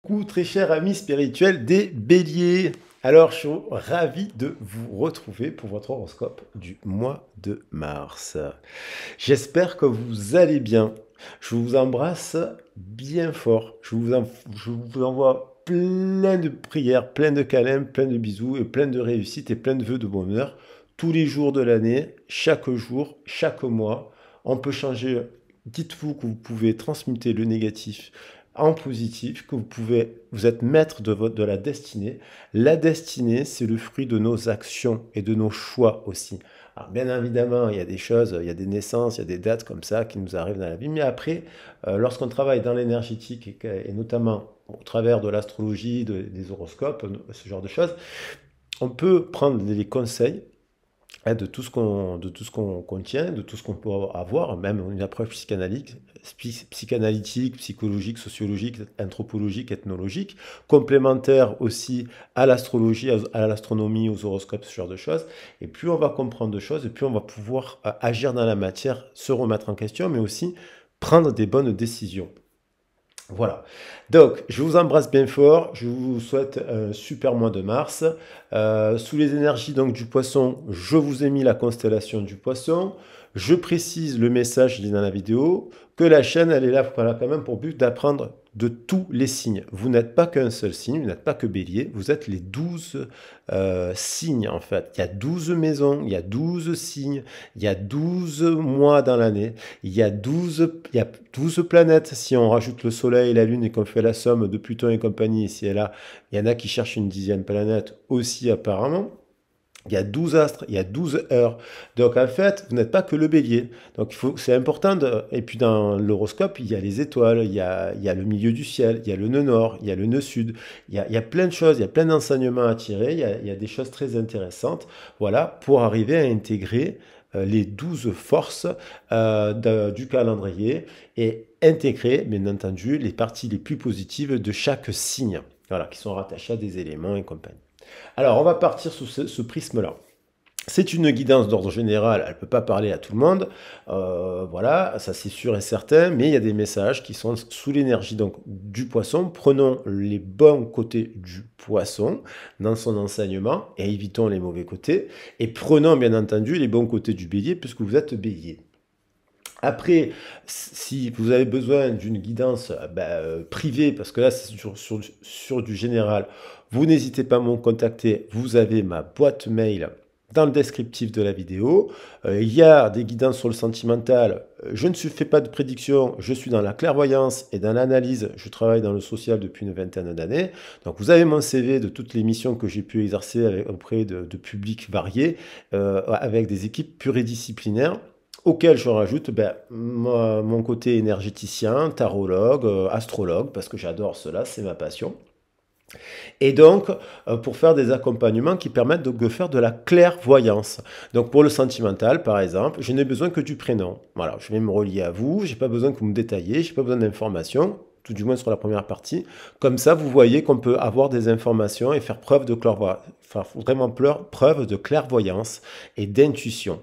Coucou très cher ami spirituel des béliers. Alors je suis ravi de vous retrouver pour votre horoscope du mois de mars. J'espère que vous allez bien. Je vous embrasse bien fort. Je vous envoie plein de prières, plein de câlins, plein de bisous et plein de réussite et plein de vœux de bonheur tous les jours de l'année, chaque jour, chaque mois. On peut changer. Dites-vous que vous pouvez transmuter le négatif en positif, que vous êtes maître de la destinée. La destinée, c'est le fruit de nos actions et de nos choix aussi. Alors, bien évidemment, il y a des choses, il y a des naissances, il y a des dates comme ça qui nous arrivent dans la vie. Mais après, lorsqu'on travaille dans l'énergétique et notamment au travers de l'astrologie, des horoscopes, ce genre de choses, on peut prendre les conseils de tout ce qu'on contient, de tout ce qu'on peut avoir, même une approche psychanalytique, psychologique, sociologique, anthropologique, ethnologique, complémentaire aussi à l'astrologie, à l'astronomie, aux horoscopes, ce genre de choses. Et plus on va comprendre de choses, et plus on va pouvoir agir dans la matière, se remettre en question, mais aussi prendre des bonnes décisions. Voilà. Donc, je vous embrasse bien fort. Je vous souhaite un super mois de mars. Sous les énergies donc du poisson, je vous ai mis la constellation du poisson. Je précise le message, je dis dans la vidéo, que la chaîne, elle est là, voilà, quand même pour but d'apprendre de tous les signes. Vous n'êtes pas qu'un seul signe, vous n'êtes pas que bélier, vous êtes les 12 signes en fait. Il y a 12 maisons, il y a 12 signes, il y a 12 mois dans l'année, il y a 12 planètes. Si on rajoute le soleil et la lune et qu'on fait la somme de Pluton et compagnie ici et là, il y en a qui cherchent une 10e planète aussi apparemment. Il y a 12 astres, il y a 12 heures. Donc en fait, vous n'êtes pas que le bélier. Donc c'est important. Et puis dans l'horoscope, il y a les étoiles, il y a le milieu du ciel, il y a le nœud nord, il y a le nœud sud. Il y a plein de choses, il y a plein d'enseignements à tirer, il y a des choses très intéressantes. Voilà, pour arriver à intégrer les 12 forces du calendrier et intégrer, bien entendu, les parties les plus positives de chaque signe. Voilà, qui sont rattachés à des éléments et compagnie. Alors, on va partir sous ce prisme-là. C'est une guidance d'ordre général, elle ne peut pas parler à tout le monde, voilà, ça c'est sûr et certain, mais il y a des messages qui sont sous l'énergie donc du poisson. Prenons les bons côtés du poisson dans son enseignement et évitons les mauvais côtés. Et prenons bien entendu les bons côtés du bélier puisque vous êtes bélier. Après, si vous avez besoin d'une guidance privée, parce que là c'est sur du général, vous n'hésitez pas à me contacter, vous avez ma boîte mail dans le descriptif de la vidéo. Il y a des guidances sur le sentimental, je ne fais pas de prédiction, je suis dans la clairvoyance et dans l'analyse, je travaille dans le social depuis une vingtaine d'années. Donc vous avez mon CV de toutes les missions que j'ai pu exercer auprès de publics variés, avec des équipes pluridisciplinaires auquel je rajoute mon côté énergéticien, tarologue, astrologue, parce que j'adore cela, c'est ma passion. Et donc, pour faire des accompagnements qui permettent de faire de la clairvoyance. Donc, pour le sentimental, par exemple, je n'ai besoin que du prénom. Voilà, je vais me relier à vous, je n'ai pas besoin que vous me détailliez, je n'ai pas besoin d'informations, tout du moins sur la première partie. Comme ça, vous voyez qu'on peut avoir des informations et faire preuve de clairvoyance, enfin, vraiment preuve de clairvoyance et d'intuition.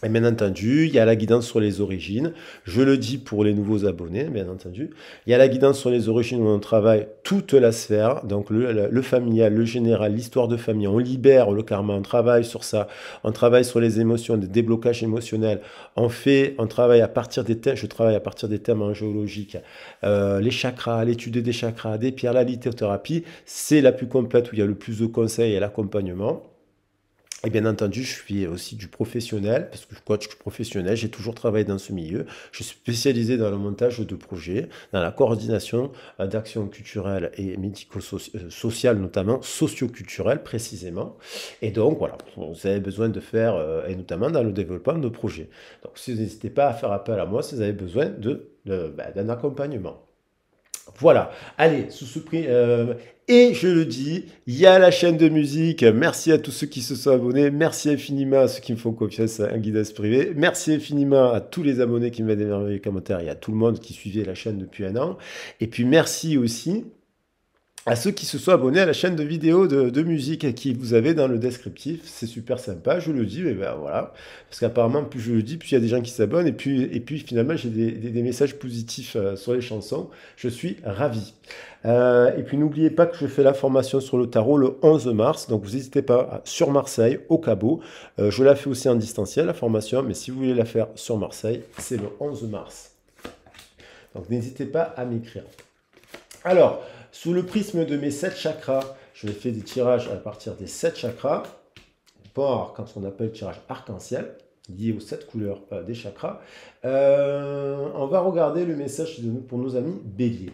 Et bien entendu, il y a la guidance sur les origines. Je le dis pour les nouveaux abonnés, bien entendu. Il y a la guidance sur les origines où on travaille toute la sphère, donc le familial, le général, l'histoire de famille. On libère le karma, on travaille sur ça. On travaille sur les émotions, des déblocages émotionnels. On travaille à partir des thèmes, je travaille à partir des thèmes en géologique. Les chakras, l'étude des chakras, des pierres, la lithothérapie, c'est la plus complète où il y a le plus de conseils et l'accompagnement. Et bien entendu, je fais aussi du professionnel, parce que je coach professionnel, j'ai toujours travaillé dans ce milieu. Je suis spécialisé dans le montage de projets, dans la coordination d'actions culturelles et médico-sociales, notamment socio-culturelles précisément. Et donc, voilà, vous avez besoin de faire, et notamment dans le développement de projets. Donc, n'hésitez pas à faire appel à moi si vous avez besoin d'un accompagnement. Voilà, allez, sous ce prix. Et je le dis, il y a la chaîne de musique. Merci à tous ceux qui se sont abonnés. Merci infiniment à ceux qui me font confiance, un guidance privé. Merci infiniment à tous les abonnés qui m'aident dans les commentaires et à tout le monde qui suivait la chaîne depuis un an. Et puis merci aussi à ceux qui se sont abonnés à la chaîne de vidéos de musique qui vous avez dans le descriptif. C'est super sympa, je le dis, mais ben voilà. Parce qu'apparemment, plus je le dis, plus il y a des gens qui s'abonnent. Et puis finalement, j'ai des messages positifs sur les chansons. Je suis ravi. Et puis n'oubliez pas que je fais la formation sur le tarot le 11 mars. Donc vous n'hésitez pas sur Marseille, au Cabot. Je la fais aussi en distanciel, la formation. Mais si vous voulez la faire sur Marseille, c'est le 11 mars. Donc n'hésitez pas à m'écrire. Alors, sous le prisme de mes 7 chakras, je vais faire des tirages à partir des 7 chakras. Pour quand on appelle tirage arc-en-ciel, lié aux 7 couleurs des chakras. On va regarder le message pour nos amis béliers.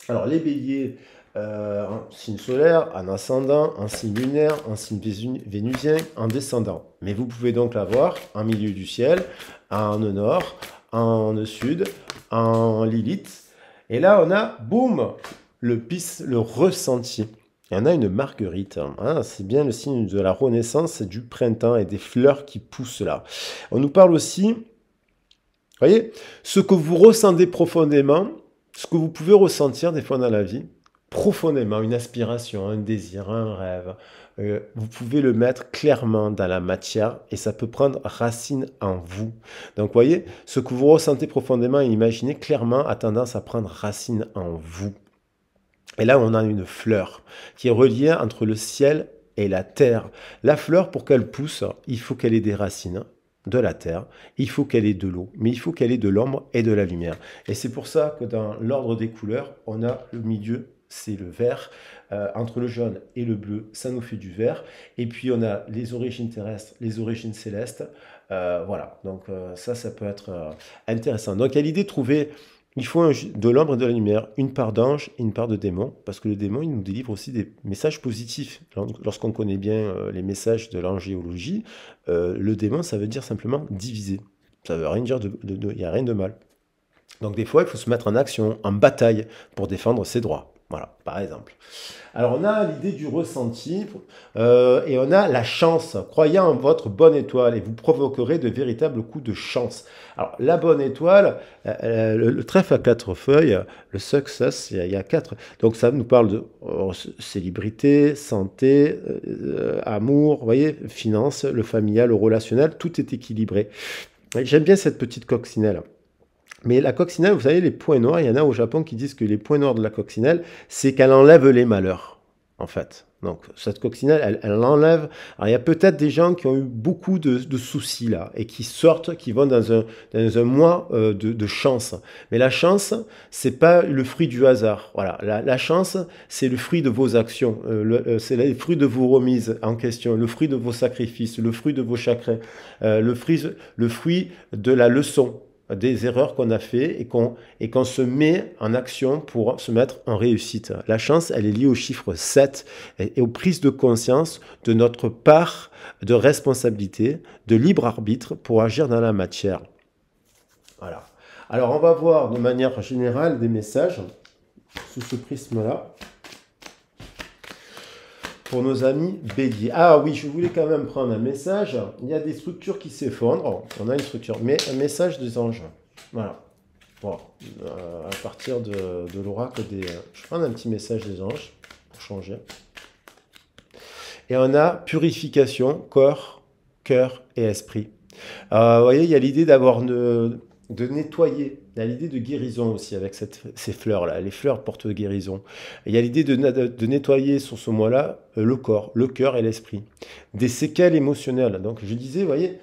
Alors, les béliers, en signe solaire, en ascendant, en signe lunaire, en signe vénusien, en descendant. Mais vous pouvez donc l'avoir en milieu du ciel, en nœud nord, en nœud sud, en Lilith. Et là, on a, boum, le ressenti. Il y en a une marguerite. Hein, c'est bien le signe de la renaissance, du printemps et des fleurs qui poussent là. On nous parle aussi, vous voyez, ce que vous ressentez profondément, ce que vous pouvez ressentir des fois dans la vie, profondément, une aspiration, un désir, un rêve. Vous pouvez le mettre clairement dans la matière et ça peut prendre racine en vous. Donc, vous voyez, ce que vous ressentez profondément et imaginez clairement a tendance à prendre racine en vous. Et là, on a une fleur qui est reliée entre le ciel et la terre. La fleur, pour qu'elle pousse, il faut qu'elle ait des racines de la terre, il faut qu'elle ait de l'eau, mais il faut qu'elle ait de l'ombre et de la lumière. Et c'est pour ça que dans l'ordre des couleurs, on a le milieu, c'est le vert. Entre le jaune et le bleu, ça nous fait du vert. Et puis on a les origines terrestres, les origines célestes. Voilà, donc ça peut être intéressant. Donc il y a l'idée de trouver, il faut de l'ombre et de la lumière, une part d'ange et une part de démon, parce que le démon, il nous délivre aussi des messages positifs. Lorsqu'on connaît bien les messages de l'angéologie, le démon, ça veut dire simplement diviser. Ça veut rien dire, il n'y a rien de mal. Donc des fois, il faut se mettre en action, en bataille, pour défendre ses droits. Voilà, par exemple. Alors, on a l'idée du ressenti et on a la chance. Croyez en votre bonne étoile et vous provoquerez de véritables coups de chance. Alors, la bonne étoile, le trèfle à 4 feuilles, le success, il y a 4. Donc, ça nous parle de célébrité, santé, amour, vous voyez, finance, le familial, le relationnel, tout est équilibré. J'aime bien cette petite coccinelle. Mais la coccinelle, vous savez, les points noirs, il y en a au Japon qui disent que les points noirs de la coccinelle, c'est qu'elle enlève les malheurs, en fait. Donc, cette coccinelle, elle enlève... Alors, il y a peut-être des gens qui ont eu beaucoup de soucis, là, et qui sortent, qui vont dans un mois de chance. Mais la chance, c'est pas le fruit du hasard. Voilà, la chance, c'est le fruit de vos actions, c'est le fruit de vos remises en question, le fruit de vos sacrifices, le fruit de vos chagrins, le fruit de la leçon des erreurs qu'on a fait et qu'on se met en action pour se mettre en réussite. La chance, elle est liée au chiffre 7 et aux prises de conscience de notre part de responsabilité, de libre arbitre pour agir dans la matière. Voilà. Alors, on va voir de manière générale des messages sous ce prisme-là. Pour nos amis béliers. Ah oui, je voulais quand même prendre un message. Il y a des structures qui s'effondrent. On a une structure, mais un message des anges. Voilà. Bon, à partir de l'oracle des... Je vais prendre un petit message des anges pour changer. Et on a purification, corps, cœur et esprit. Vous voyez, il y a l'idée de nettoyer. Il y a l'idée de guérison aussi avec ces fleurs-là. Les fleurs portent de guérison. Et il y a l'idée de nettoyer sur ce mois-là le corps, le cœur et l'esprit. Des séquelles émotionnelles. Donc je disais, vous voyez,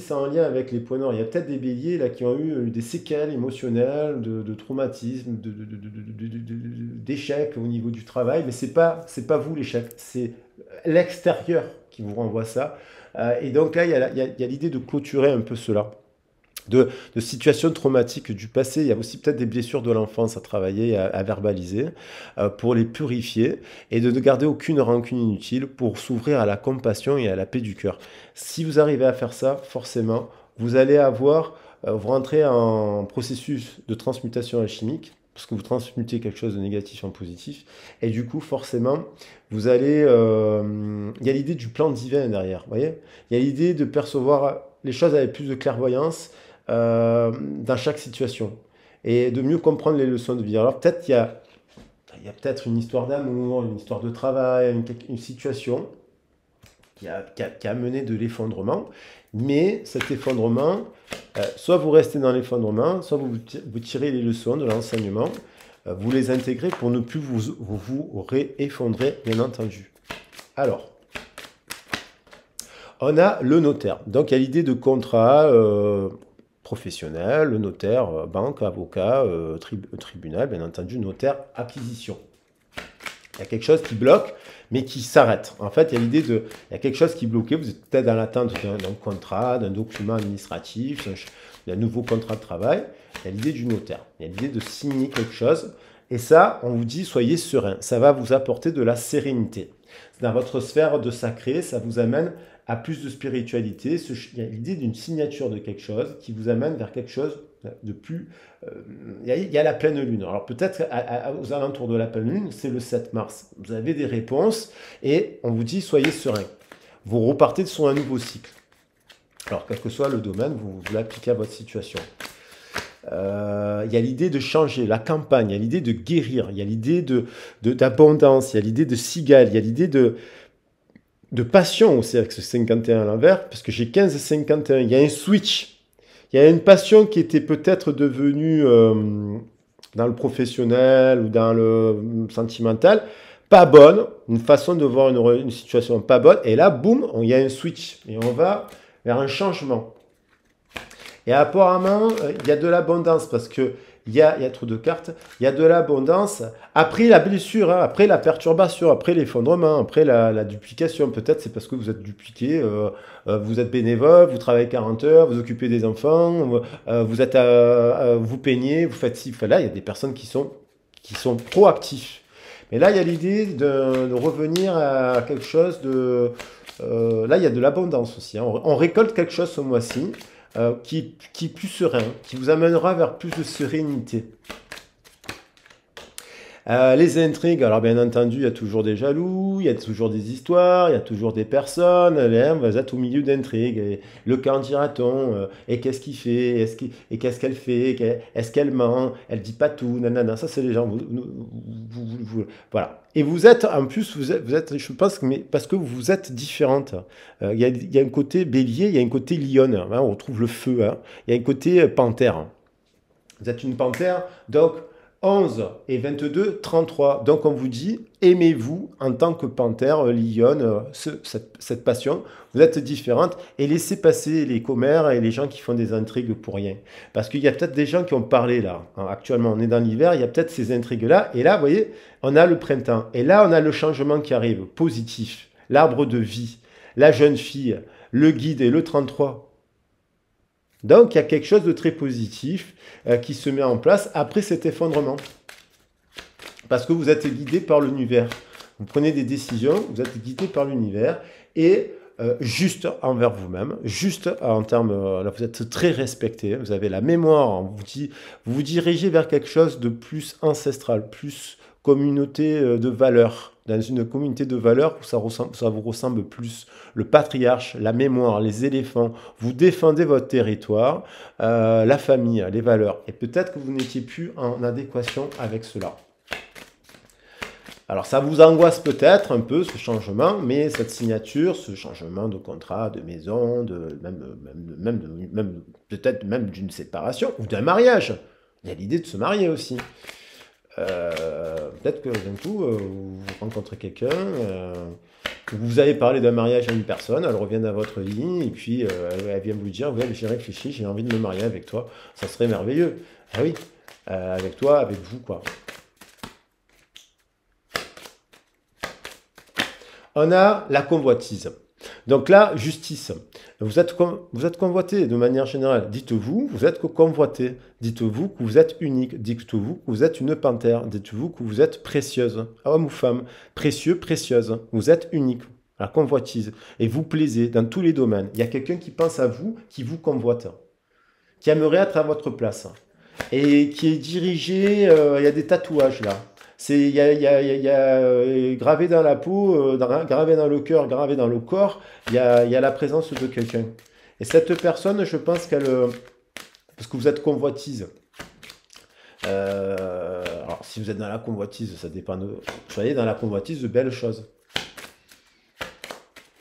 ça en lien avec les points noirs. Il y a peut-être des béliers là, qui ont eu des séquelles émotionnelles, de traumatismes, d'échecs au niveau du travail. Mais c'est pas vous l'échec, c'est l'extérieur qui vous renvoie ça. Et donc là, il y a l'idée de clôturer un peu cela. De situations traumatiques du passé. Il y a aussi peut-être des blessures de l'enfance à travailler, à verbaliser, pour les purifier et de ne garder aucune rancune inutile pour s'ouvrir à la compassion et à la paix du cœur. Si vous arrivez à faire ça, forcément, vous allez vous rentrez en processus de transmutation alchimique, parce que vous transmutez quelque chose de négatif en positif, et du coup, forcément, vous allez... il y a l'idée du plan divin derrière, vous voyez. Il y a l'idée de percevoir les choses avec plus de clairvoyance, dans chaque situation et de mieux comprendre les leçons de vie. Alors peut-être il il y a peut-être une histoire d'amour, une histoire de travail, une situation qui a mené de l'effondrement. Mais cet effondrement, soit vous restez dans l'effondrement, soit vous tirez les leçons de l'enseignement, vous les intégrez pour ne plus vous réeffondrer, bien entendu. Alors, on a le notaire. Donc, il y a l'idée de contrat professionnel, le notaire, banque, avocat, tribunal, bien entendu, notaire, acquisition. Il y a quelque chose qui bloque, mais qui s'arrête. En fait, il y a l'idée de... Il y a quelque chose qui est bloqué, vous êtes peut-être dans l'attente d'un contrat, d'un document administratif, d'un nouveau contrat de travail. Il y a l'idée du notaire. Il y a l'idée de signer quelque chose. Et ça, on vous dit, soyez serein. Ça va vous apporter de la sérénité. Dans votre sphère de sacré, ça vous amène à plus de spiritualité. Il y a l'idée d'une signature de quelque chose qui vous amène vers quelque chose de plus... il y a la pleine lune. Alors peut-être aux alentours de la pleine lune, c'est le 7 mars. Vous avez des réponses et on vous dit, soyez serein. Vous repartez sur un nouveau cycle. Alors quel que soit le domaine, vous l'appliquez à votre situation. Il y a l'idée de changer, la campagne, il y a l'idée de guérir, il y a l'idée d'abondance, il y a l'idée de cigale, il y a l'idée de passion aussi avec ce 51 à l'envers, parce que j'ai 15 et 51, il y a un switch. Il y a une passion qui était peut-être devenue dans le professionnel ou dans le sentimental, pas bonne, une façon de voir une situation pas bonne, et là, boum, il y a un switch, et on va vers un changement. Et apparemment, il y a de l'abondance, parce que il y a trop de cartes, il y a de l'abondance après la blessure, hein, après la perturbation, après l'effondrement, après la duplication. Peut-être c'est parce que vous êtes dupliqué, vous êtes bénévole, vous travaillez 40 heures, vous occupez des enfants, vous peignez, vous faites ci, là, il y a des personnes qui sont proactifs. Mais là, il y a l'idée de revenir à quelque chose de... là, il y a de l'abondance aussi. Hein. On récolte quelque chose ce mois-ci. Qui est plus serein, qui vous amènera vers plus de sérénité. Les intrigues, alors bien entendu, il y a toujours des jaloux, il y a toujours des histoires, il y a toujours des personnes, vous êtes au milieu d'intrigues. Le qu'en dira-t-on et qu'est-ce qu'il fait et qu'est-ce qu'elle fait, est-ce qu'elle ment, elle dit pas tout, nanana, ça c'est les gens, voilà. Et vous êtes, en plus, vous êtes je pense, mais parce que vous êtes différente. Il y a un côté bélier, il y a un côté lionne, hein, on retrouve le feu, hein. Il y a un côté panthère. Vous êtes une panthère, donc 11 et 22, 33. Donc on vous dit, aimez-vous en tant que panthère, lionne, cette passion. Vous êtes différente et laissez passer les commères et les gens qui font des intrigues pour rien. Parce qu'il y a peut-être des gens qui ont parlé là. Hein, actuellement, on est dans l'hiver, il y a peut-être ces intrigues-là. Et là, vous voyez, on a le printemps. Et là, on a le changement qui arrive, positif. L'arbre de vie, la jeune fille, le guide et le 33. Donc, il y a quelque chose de très positif qui se met en place après cet effondrement. Parce que vous êtes guidé par l'univers. Vous prenez des décisions, vous êtes guidé par l'univers et juste envers vous-même, juste en termes... là, vous êtes très respecté, vous avez la mémoire, vous vous dirigez vers quelque chose de plus ancestral, plus communauté de valeurs. Dans une communauté de valeurs où ça vous ressemble plus. Le patriarche, la mémoire, les éléphants, vous défendez votre territoire, la famille, les valeurs. Et peut-être que vous n'étiez plus en adéquation avec cela. Alors ça vous angoisse peut-être un peu ce changement, mais cette signature, ce changement de contrat, de maison, peut-être même d'une séparation ou d'un mariage. Il y a l'idée de se marier aussi. Peut-être que d'un coup, vous rencontrez quelqu'un, vous avez parlé d'un mariage à une personne, elle revient dans votre vie, et puis elle vient vous dire, ouais, j'ai réfléchi, j'ai envie de me marier avec toi, ça serait merveilleux. Ah oui, avec toi, avec vous, quoi. On a la convoitise. Donc là, justice. Vous êtes convoité de manière générale. Dites-vous, vous êtes convoité. Dites-vous que vous êtes unique. Dites-vous que vous êtes une panthère. Dites-vous que vous êtes précieuse. Homme ou femme. Précieux, précieuse. Vous êtes unique. La convoitise. Et vous plaisez dans tous les domaines. Il y a quelqu'un qui pense à vous, qui vous convoite. Qui aimerait être à votre place. Et qui est dirigé, il y a des tatouages là. Il y a gravé dans la peau, gravé dans le cœur, gravé dans le corps, il y a la présence de quelqu'un. Et cette personne, je pense qu'elle... parce que vous êtes convoitise. Alors, Alors, si vous êtes dans la convoitise, ça dépend de... Soyez dans la convoitise de belles choses.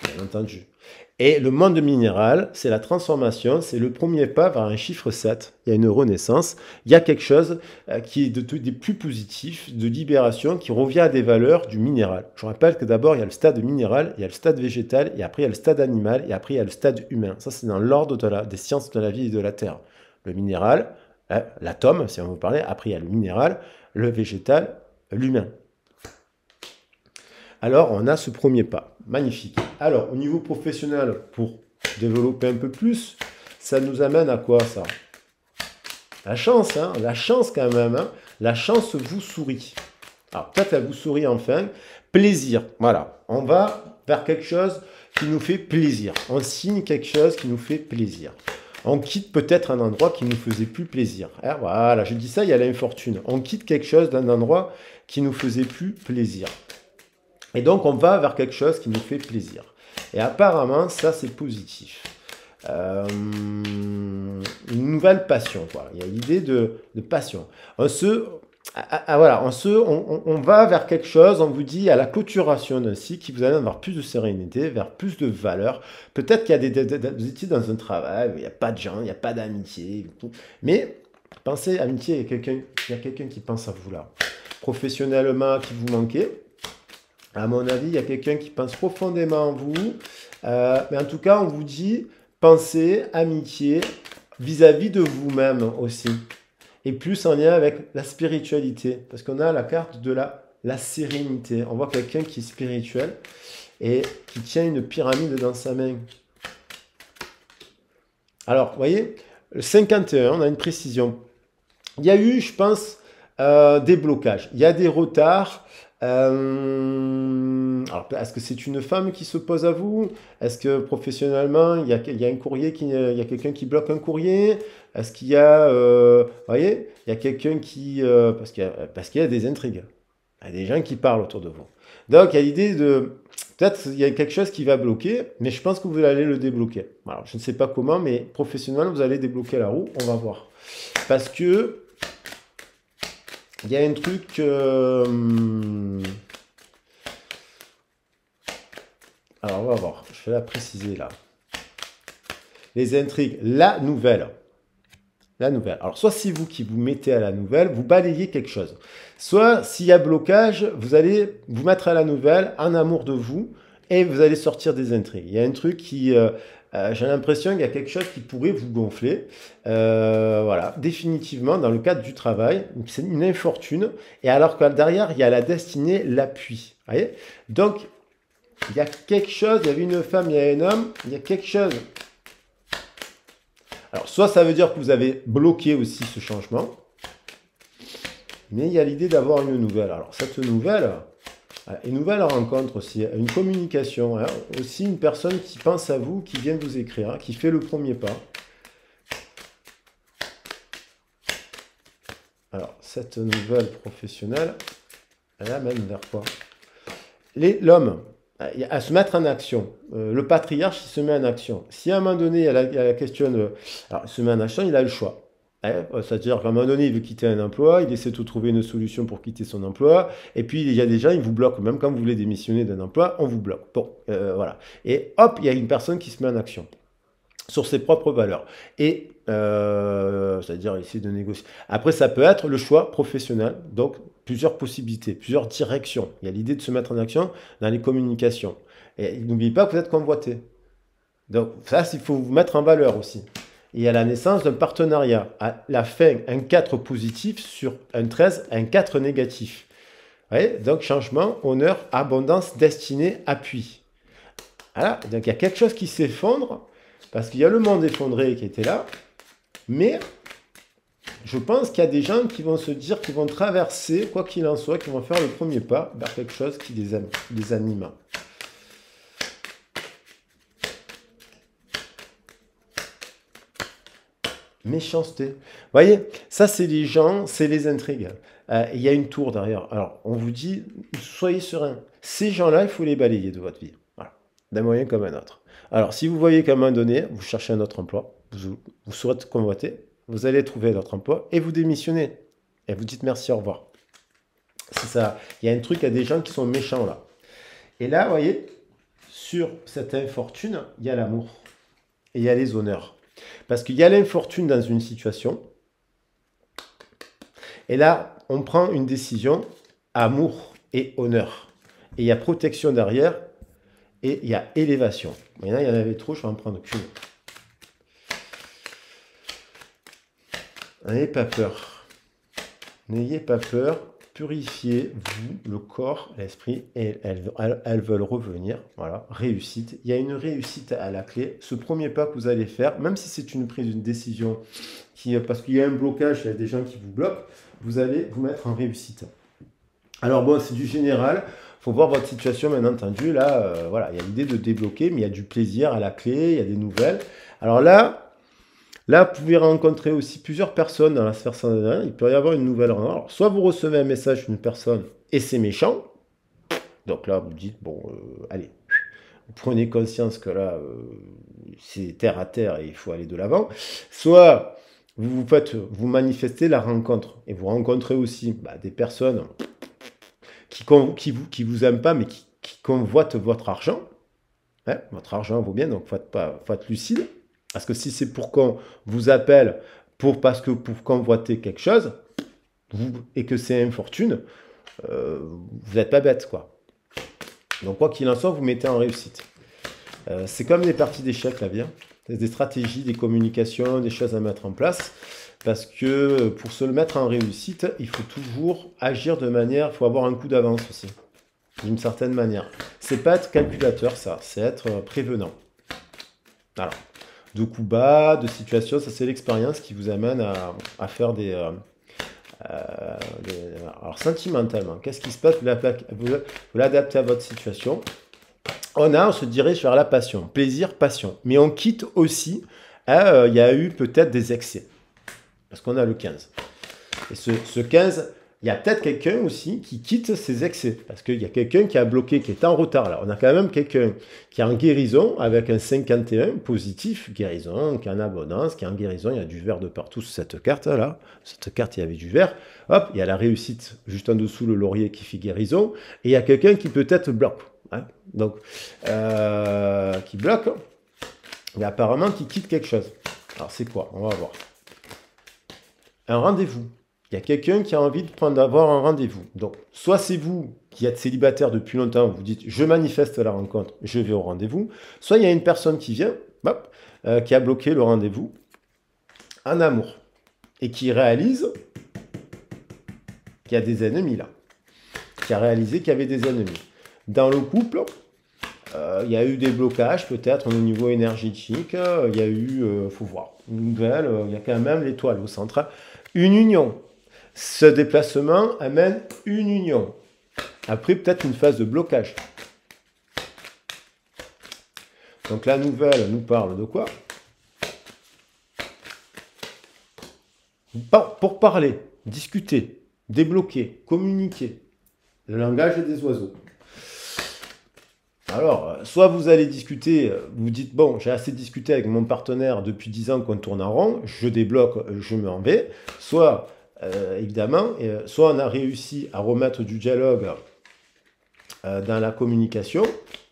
Bien entendu. Et le monde minéral, c'est la transformation, c'est le premier pas vers un chiffre 7. Il y a une renaissance, il y a quelque chose qui est des plus positifs, de libération, qui revient à des valeurs du minéral. Je rappelle que d'abord, il y a le stade minéral, il y a le stade végétal, et après, il y a le stade animal, et après, il y a le stade humain. Ça, c'est dans l'ordre des sciences de la vie et de la terre. Le minéral, l'atome, si on veut parler, après, il y a le minéral, le végétal, l'humain. Alors, on a ce premier pas. Magnifique. Alors, au niveau professionnel, pour développer un peu plus, ça nous amène à quoi, ça? La chance, hein? La chance quand même, hein? La chance vous sourit. Alors, peut-être elle vous sourit enfin. Plaisir, voilà. On va vers quelque chose qui nous fait plaisir. On signe quelque chose qui nous fait plaisir. On quitte peut-être un endroit qui ne nous faisait plus plaisir. Ah, voilà, je dis ça, il y a l'infortune. On quitte quelque chose d'un endroit qui nous faisait plus plaisir. Et donc, on va vers quelque chose qui nous fait plaisir. Et apparemment, ça, c'est positif. Une nouvelle passion, quoi. Il y a l'idée de passion. On va vers quelque chose, on vous dit, à la clôturation d'un cycle, qui vous amène vers plus de sérénité, vers plus de valeur. Peut-être qu'il y a vous étiez dans un travail où il n'y a pas de gens, il n'y a pas d'amitié. Mais pensez, amitié, il y a quelqu'un qui pense à vous là. Professionnellement, qui vous manquez. À mon avis, il y a quelqu'un qui pense profondément en vous. Mais en tout cas, on vous dit, pensez, amitié, vis-à-vis de vous-même aussi. Et plus en lien avec la spiritualité. Parce qu'on a la carte de la sérénité. On voit quelqu'un qui est spirituel et qui tient une pyramide dans sa main. Alors, vous voyez, le 51, on a une précision. Il y a eu, je pense, des blocages. Il y a des retards. Alors, est-ce que c'est une femme qui s'oppose à vous? Est-ce que professionnellement, il y a un courrier il y a quelqu'un qui bloque un courrier? Est-ce qu'il y a, vous voyez, il y a quelqu'un qui, parce qu'il y a des intrigues. Il y a des gens qui parlent autour de vous. Donc, il y a l'idée de, peut-être il y a quelque chose qui va bloquer, mais je pense que vous allez le débloquer. Alors, je ne sais pas comment, mais professionnellement, vous allez débloquer la roue. On va voir. Parce que il y a un truc... Alors, on va voir. Je vais la préciser là. Les intrigues. La nouvelle. La nouvelle. Alors, soit c'est vous qui vous mettez à la nouvelle, vous balayez quelque chose. Soit, s'il y a blocage, vous allez vous mettre à la nouvelle, en amour de vous, et vous allez sortir des intrigues. Il y a un truc qui... j'ai l'impression qu'il y a quelque chose qui pourrait vous gonfler. Voilà, définitivement, dans le cadre du travail, c'est une infortune. Et alors que derrière, il y a la destinée, l'appui. Vous voyez? Donc, il y a quelque chose, il y avait une femme, il y a un homme, il y a quelque chose. Alors, soit ça veut dire que vous avez bloqué aussi ce changement, mais il y a l'idée d'avoir une nouvelle. Alors, cette nouvelle... Une nouvelle rencontre aussi, une communication, hein, aussi une personne qui pense à vous, qui vient vous écrire, hein, qui fait le premier pas. Alors, cette nouvelle professionnelle, elle amène vers quoi? L'homme, à se mettre en action. Le patriarche, il se met en action. Si à un moment donné, il y a la question de... Alors, il se met en action, il a le choix. C'est-à-dire qu'à un moment donné, il veut quitter un emploi, il essaie de trouver une solution pour quitter son emploi, et puis il y a des gens, ils vous bloquent, même quand vous voulez démissionner d'un emploi, on vous bloque. Bon, voilà. Et hop, il y a une personne qui se met en action sur ses propres valeurs. Et, c'est-à-dire essayer de négocier. Après, ça peut être le choix professionnel, donc plusieurs possibilités, plusieurs directions. Il y a l'idée de se mettre en action dans les communications. Et n'oubliez pas que vous êtes convoité. Donc ça, il faut vous mettre en valeur aussi. Et à la naissance d'un partenariat. À la fin, un 4 positif sur un 13, un 4 négatif. Vous voyez? Donc, changement, honneur, abondance, destinée, appui. Voilà. Donc, il y a quelque chose qui s'effondre, parce qu'il y a le monde effondré qui était là, mais je pense qu'il y a des gens qui vont se dire, qui vont traverser, quoi qu'il en soit, qui vont faire le premier pas vers quelque chose qui les anime. Méchanceté. Vous voyez, ça c'est les gens, c'est les intrigues. Il y a une tour derrière. Alors, on vous dit, soyez serein. Ces gens-là, il faut les balayer de votre vie. Voilà. D'un moyen comme un autre. Alors, si vous voyez qu'à un moment donné, vous cherchez un autre emploi, vous serez convoité, vous allez trouver un autre emploi et vous démissionnez. Et vous dites merci, au revoir. C'est ça. Il y a un truc, il y a des gens qui sont méchants là. Et là, vous voyez, sur cette infortune, il y a l'amour. Et il y a les honneurs. Parce qu'il y a l'infortune dans une situation. Et là, on prend une décision, amour et honneur. Et il y a protection derrière. Et il y a élévation. Maintenant, il y en avait trop, je vais en prendre qu'une. N'ayez pas peur. N'ayez pas peur. Purifiez-vous, le corps, l'esprit, et elles veulent revenir. Voilà, réussite. Il y a une réussite à la clé. Ce premier pas que vous allez faire, même si c'est une prise d'une décision, parce qu'il y a un blocage, il y a des gens qui vous bloquent, vous allez vous mettre en réussite. Alors bon, c'est du général. Il faut voir votre situation, bien entendu. Là, voilà, il y a l'idée de débloquer, mais il y a du plaisir à la clé, il y a des nouvelles. Alors là, vous pouvez rencontrer aussi plusieurs personnes dans la sphère sensorielle. Il peut y avoir une nouvelle rencontre. Alors, soit vous recevez un message d'une personne et c'est méchant. Donc là, vous dites, bon, allez, vous prenez conscience que là, c'est terre à terre et il faut aller de l'avant. Soit vous manifestez la rencontre et vous rencontrez aussi des personnes qui vous aiment pas, mais qui convoitent votre argent. Hein, votre argent vaut bien, donc faut être lucide. Parce que si c'est pour qu'on vous appelle pour convoiter quelque chose, et que c'est infortune, vous n'êtes pas bête, quoi. Donc quoi qu'il en soit, vous mettez en réussite. C'est comme des parties d'échecs, la vie. C'est des stratégies, des communications, des choses à mettre en place. Parce que pour se le mettre en réussite, il faut toujours agir de manière, il faut avoir un coup d'avance aussi. D'une certaine manière. C'est pas être calculateur, ça. C'est être prévenant. Alors, de coups bas, de situations, ça c'est l'expérience qui vous amène à faire alors sentimentalement, qu'est-ce qui se passe? Vous l'adaptez à votre situation. On se dirige vers la passion, plaisir, passion. Mais on quitte aussi, il y a eu peut-être des excès. Parce qu'on a le 15. Et ce 15, il y a peut-être quelqu'un aussi qui quitte ses excès. Parce qu'il y a quelqu'un qui a bloqué, qui est en retard. Là, on a quand même quelqu'un qui est en guérison avec un 51 positif, guérison, qui est en abondance, qui est en guérison. Il y a du vert de partout sur cette carte-là. Cette carte, il y avait du vert. Hop, il y a la réussite juste en dessous, le laurier qui fait guérison. Et il y a quelqu'un qui peut-être bloque. Hein, donc, qui bloque, mais apparemment qui quitte quelque chose. Alors, c'est quoi? On va voir. Un rendez-vous. Il y a quelqu'un qui a envie d'avoir un rendez-vous. Donc, soit c'est vous qui êtes célibataire depuis longtemps, vous dites, je manifeste la rencontre, je vais au rendez-vous. Soit il y a une personne qui vient, qui a bloqué le rendez-vous en amour. Et qui réalise qu'il y a des ennemis là. Qui a réalisé qu'il y avait des ennemis. Dans le couple, il y a eu des blocages peut-être au niveau énergétique. Il y a eu, faut voir, une nouvelle, il y a quand même l'étoile au centre. Une union. Ce déplacement amène une union. Après, peut-être une phase de blocage. Donc la nouvelle nous parle de quoi? Pour parler, discuter, débloquer, communiquer. Le langage des oiseaux. Alors, soit vous allez discuter, vous dites, bon, j'ai assez discuté avec mon partenaire depuis 10 ans qu'on tourne en rond, je débloque, je m'en vais. Soit, évidemment, soit on a réussi à remettre du dialogue dans la communication,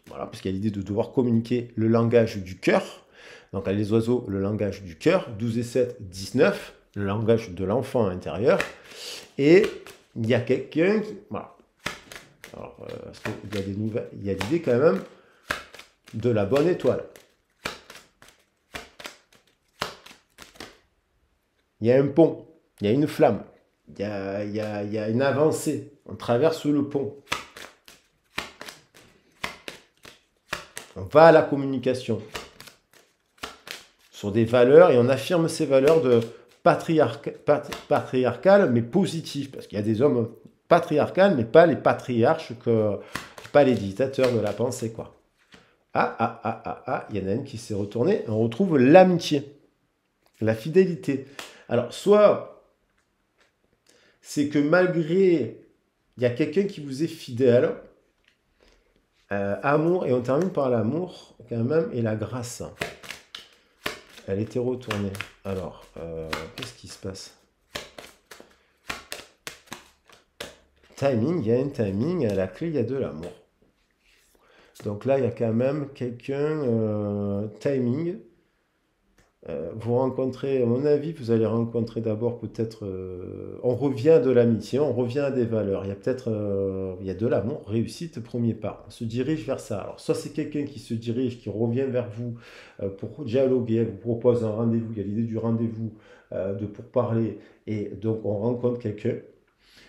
voilà, parce qu'il y a l'idée de devoir communiquer le langage du cœur. Donc, les oiseaux, le langage du cœur, 12 et 7, 19, le langage de l'enfant intérieur. Et il y a quelqu'un qui... Voilà. Alors, parce qu'il y a des nouvelles, il y a l'idée quand même de la bonne étoile. Il y a un pont, il y a une flamme, il y a une avancée. On traverse le pont. On va à la communication sur des valeurs et on affirme ces valeurs de patriarcales mais positives. Parce qu'il y a des hommes patriarcales, mais pas les patriarches, pas les dictateurs de la pensée, quoi. Il y en a une qui s'est retournée. On retrouve l'amitié, la fidélité. Alors, soit c'est que malgré, il y a quelqu'un qui vous est fidèle, amour, et on termine par l'amour, quand même, et la grâce. Elle était retournée. Alors, qu'est-ce qui se passe? timing, il y a un timing, à la clé, il y a de l'amour. Donc là, il y a quand même quelqu'un, timing. Vous rencontrez, à mon avis, vous allez rencontrer d'abord peut-être, on revient de l'amitié, on revient à des valeurs. Il y a peut-être, il y a de l'amour, réussite, premier pas. On se dirige vers ça. Alors, soit c'est quelqu'un qui se dirige, qui revient vers vous pour dialoguer, vous propose un rendez-vous. Il y a l'idée du rendez-vous, pour parler, et donc on rencontre quelqu'un.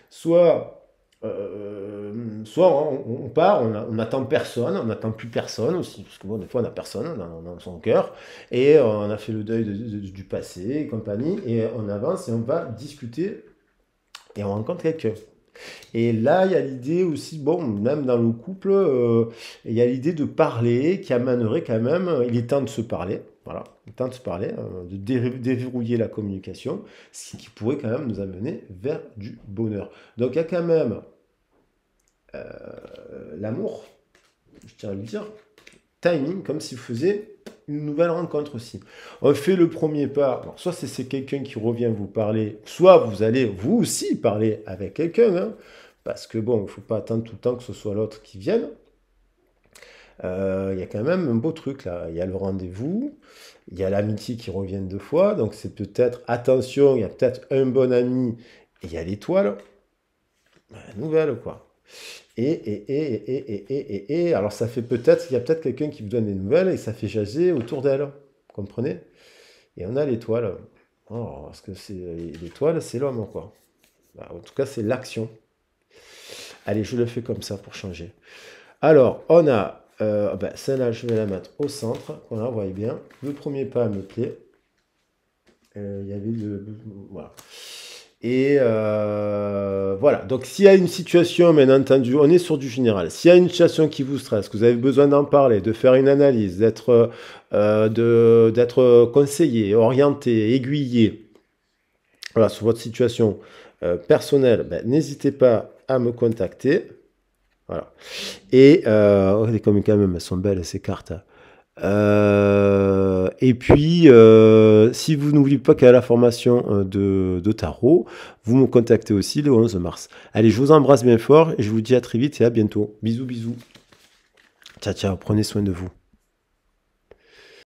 Soit on part, on n'attend personne, on n'attend plus personne aussi, parce que bon, des fois on n'a personne dans son cœur, et on a fait le deuil du passé et compagnie, et on avance et on va discuter, et on rencontre quelqu'un. Et là, il y a l'idée aussi, bon, même dans le couple, il y a l'idée de parler qui amènerait quand même, il est temps de se parler, voilà, il est temps de se parler, de déverrouiller la communication, ce qui pourrait quand même nous amener vers du bonheur. Donc il y a quand même l'amour, je tiens à le dire, timing, comme si vous faisiez une nouvelle rencontre aussi. On fait le premier pas, bon, soit c'est quelqu'un qui revient vous parler, soit vous allez vous aussi parler avec quelqu'un, hein, parce que bon, il ne faut pas attendre tout le temps que ce soit l'autre qui vienne. Il y a quand même un beau truc là, il y a le rendez-vous, il y a l'amitié qui revient 2 fois, donc c'est peut-être, attention, il y a peut-être un bon ami, et il y a l'étoile, nouvelle quoi. Alors ça fait peut-être, il y a peut-être quelqu'un qui vous donne des nouvelles et ça fait jaser autour d'elle, vous comprenez? Et on a l'étoile. Oh, parce que c'est l'étoile, c'est l'homme, quoi. Bah, en tout cas, c'est l'action. Allez, je le fais comme ça pour changer. Alors, on a, celle-là, je vais la mettre au centre, qu'on la voit bien. Le premier pas me plaît. Il y avait voilà. Et voilà, donc s'il y a une situation, bien entendu, on est sur du général, s'il y a une situation qui vous stresse, que vous avez besoin d'en parler, de faire une analyse, d'être conseillé, orienté, aiguillé, voilà, sur votre situation personnelle, n'hésitez pas à me contacter. Voilà. Et regardez comme quand même elles sont belles ces cartes. Et puis, si vous n'oubliez pas qu'il y a la formation de tarot, vous me contactez aussi le 11 mars. Allez, je vous embrasse bien fort et je vous dis à très vite et à bientôt. Bisous, bisous. Ciao, ciao, prenez soin de vous.